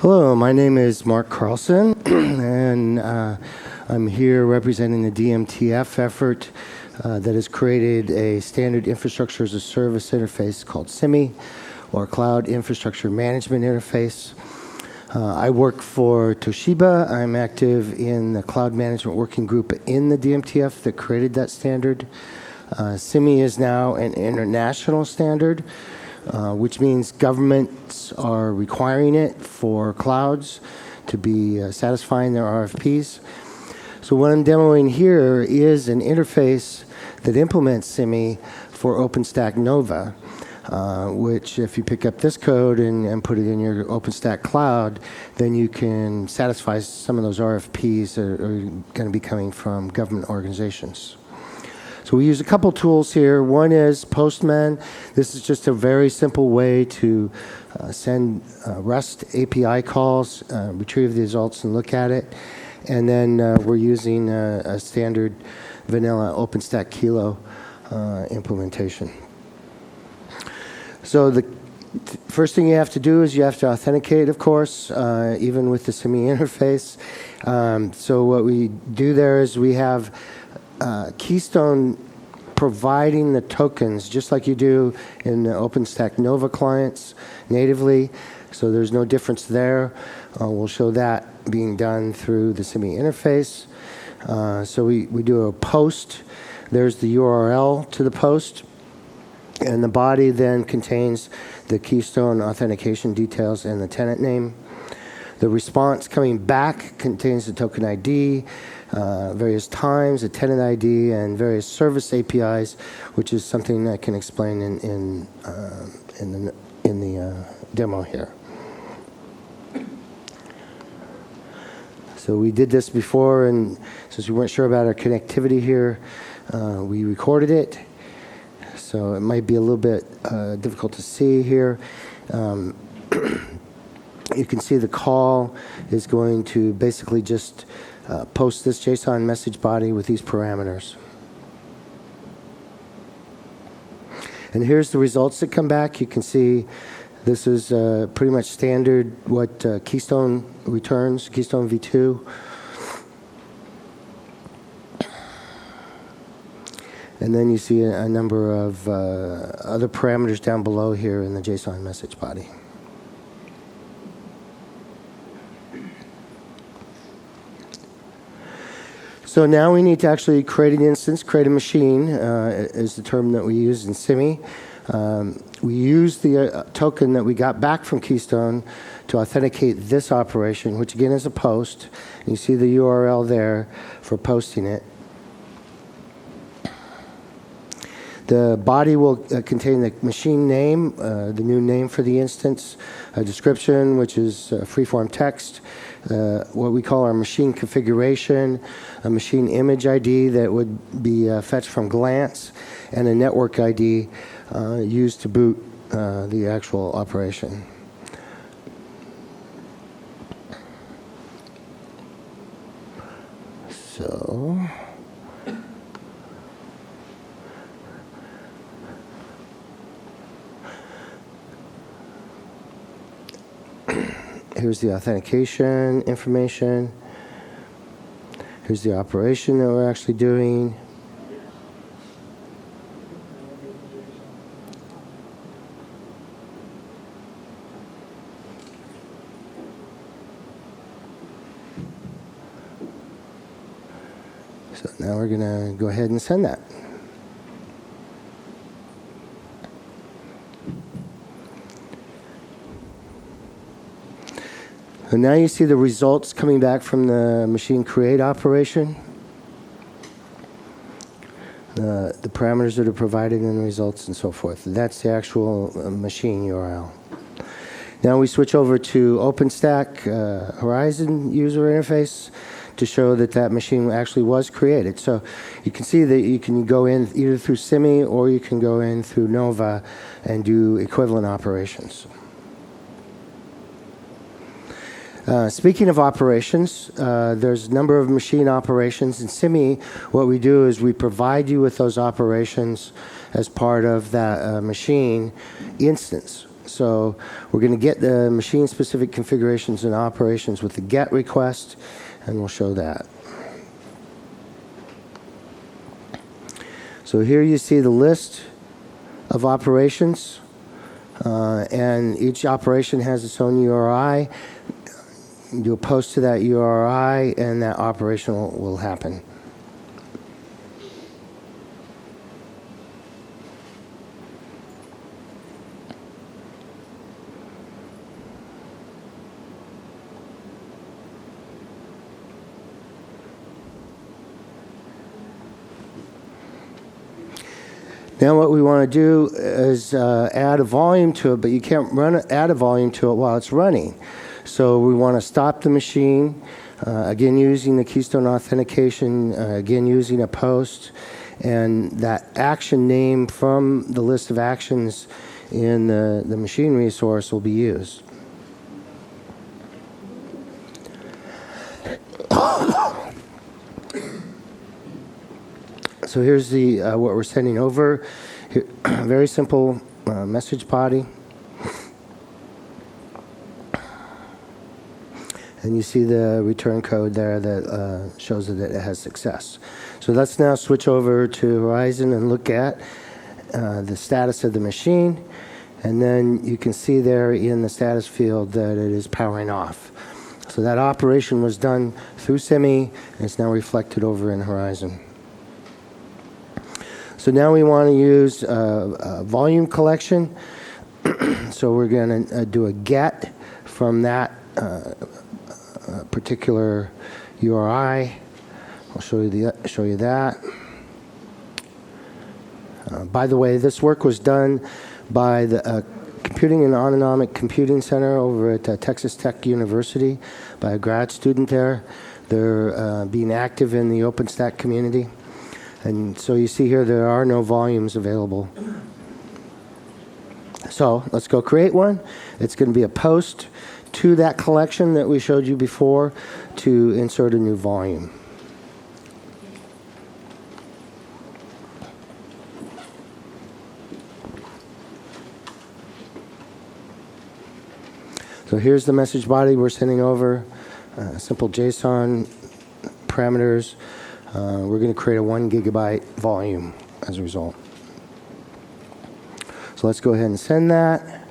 Hello, my name is Mark Carlson, and I'm here representing the DMTF effort that has created a standard infrastructure as a service interface called CIMI, or Cloud Infrastructure Management Interface. I work for Toshiba. I'm active in the Cloud Management Working Group in the DMTF that created that standard. CIMI is now an international standard, which means governments are requiring it for clouds to be satisfying their RFPs. So what I'm demoing here is an interface that implements CIMI for OpenStack Nova, which if you pick up this code and put it in your OpenStack Cloud, then you can satisfy some of those RFPs that are going to be coming from government organizations. So we use a couple tools here. One is Postman. This is just a very simple way to send REST API calls, retrieve the results and look at it. And then we're using a standard vanilla OpenStack Kilo implementation. So the first thing you have to do is you have to authenticate, of course, even with the CIMI interface. So what we do there is we have Keystone providing the tokens just like you do in the OpenStack Nova clients natively, so there's no difference there. We'll show that being done through the CIMI interface. So we do a post. There's the URL to the post, and the body then contains the Keystone authentication details and the tenant name. The response coming back contains the token ID, various times, a tenant ID, and various service APIs, which is something I can explain in the demo here. So we did this before, and since we weren't sure about our connectivity here, we recorded it. So it might be a little bit difficult to see here. You can see the call is going to basically just post this JSON message body with these parameters. And here's the results that come back. You can see this is pretty much standard what Keystone returns, Keystone v2. And then you see a number of other parameters down below here in the JSON message body. So now we need to actually create an instance, create a machine, is the term that we use in CIMI. We use the token that we got back from Keystone to authenticate this operation, which again is a post. You see the URL there for posting it. The body will contain the machine name, the new name for the instance, a description, which is freeform text, what we call our machine configuration, a machine image ID that would be fetched from Glance, and a network ID used to boot the actual operation. So here's the authentication information. Here's the operation that we're actually doing. So now we're going to go ahead and send that. So now you see the results coming back from the machine create operation. The parameters that are provided in the results and so forth. That's the actual machine URL. Now we switch over to OpenStack Horizon user interface to show that that machine actually was created. So you can see that you can go in either through CIMI or you can go in through Nova and do equivalent operations. Speaking of operations, there's a number of machine operations. In CIMI, what we do is we provide you with those operations as part of that machine instance. So we're going to get the machine-specific configurations and operations with the GET request, and we'll show that. So here you see the list of operations, and each operation has its own URI. You'll post to that URI, and that operation will happen. Now what we want to do is add a volume to it, but you can't add a volume to it while it's running. So we want to stop the machine, again using the Keystone authentication, again using a post, and that action name from the list of actions in the machine resource will be used. So here's the what we're sending over. Here, very simple message body. And you see the return code there that shows that it has success. So let's now switch over to Horizon and look at the status of the machine. And then you can see there in the status field that it is powering off. So that operation was done through CIMI, and it's now reflected over in Horizon. So now we want to use volume collection. So we're going to do a GET from that particular URI. I'll show you that. By the way, this work was done by the Computing and Autonomic Computing Center over at Texas Tech University by a grad student there. They're being active in the OpenStack community. And so you see here there are no volumes available. So let's go create one. It's going to be a post to that collection that we showed you before to insert a new volume. So here's the message body we're sending over, simple JSON parameters. We're going to create a 1 gigabyte volume as a result. So let's go ahead and send that.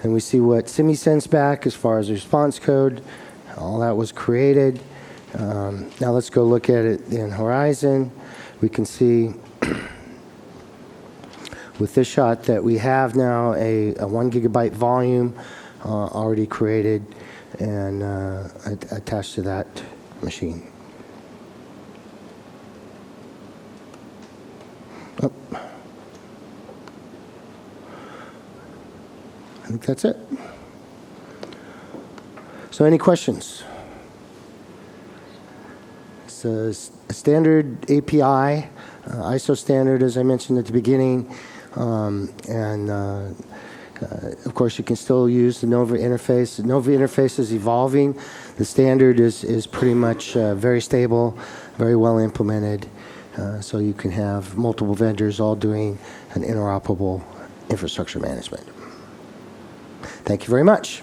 And we see what CIMI sends back as far as the response code. All that was created. Now let's go look at it in Horizon. We can see with this shot that we have now a 1 gigabyte volume already created and attached to that machine. Oh. I think that's it. So any questions? It's a standard API, ISO standard, as I mentioned at the beginning. Of course, you can still use the Nova interface. The Nova interface is evolving. The standard is pretty much very stable, very well implemented. So you can have multiple vendors all doing an interoperable infrastructure management. Thank you very much.